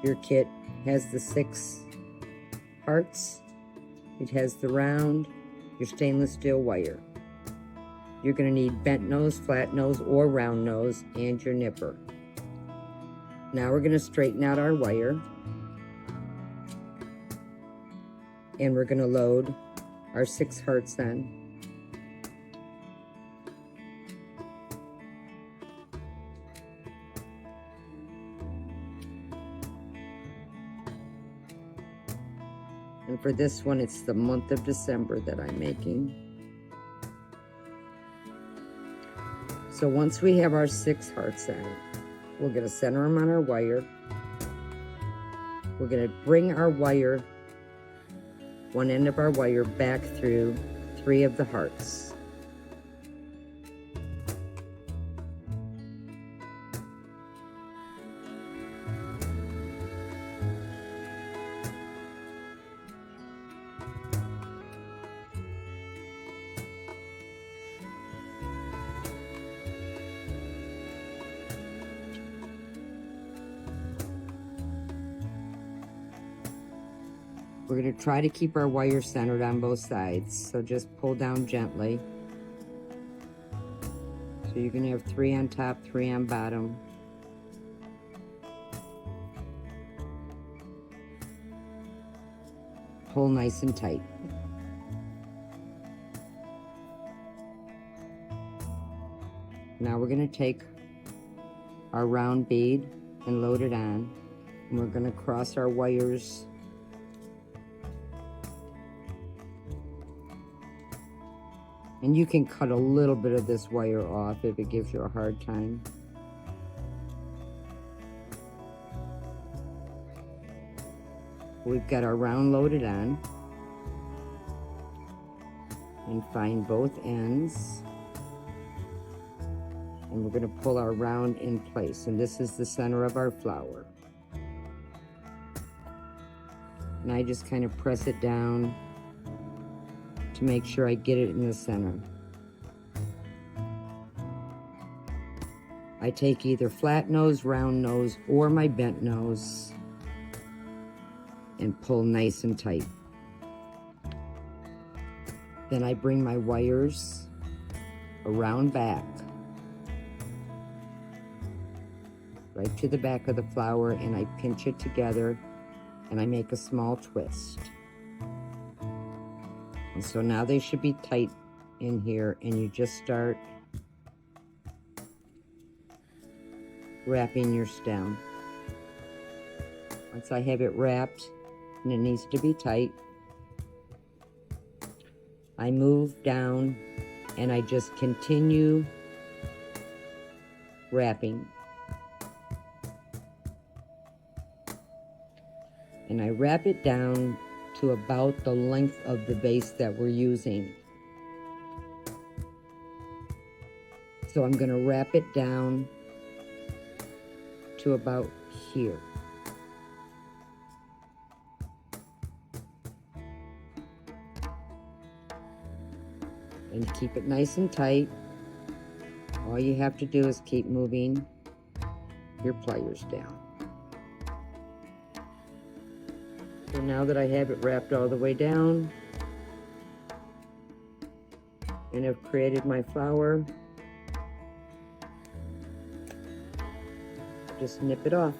Your kit has the 6 hearts. It has the round, your stainless steel wire. You're going to need bent nose, flat nose, or round nose, and your nipper. Now we're going to straighten out our wire. And we're going to load our 6 hearts on. And for this one, it's the month of December that I'm making. So once we have our 6 hearts on, we're going to center them on our wire. We're going to bring our wire, one end of our wire, back through 3 of the hearts. We're going to try to keep our wire centered on both sides, so just pull down gently. So you're going to have 3 on top, 3 on bottom. Pull nice and tight. Now we're going to take our round bead and load it on, and we're going to cross our wires and you can cut a little bit of this wire off if it gives you a hard time. We've got our round loaded on, and find both ends, and we're going to pull our round in place, and this is the center of our flower. And I just kind of press it down to make sure I get it in the center. I take either flat nose, round nose, or my bent nose and pull nice and tight. Then I bring my wires around back, right to the back of the flower, and I pinch it together and I make a small twist. And so now they should be tight in here, and you just start wrapping your stem. Once I have it wrapped and it needs to be tight, I move down and I just continue wrapping. And I wrap it down to about the length of the base that we're using. So I'm going to wrap it down to about here. And keep it nice and tight. All you have to do is keep moving your pliers down. So now that I have it wrapped all the way down and have created my flower, just nip it off.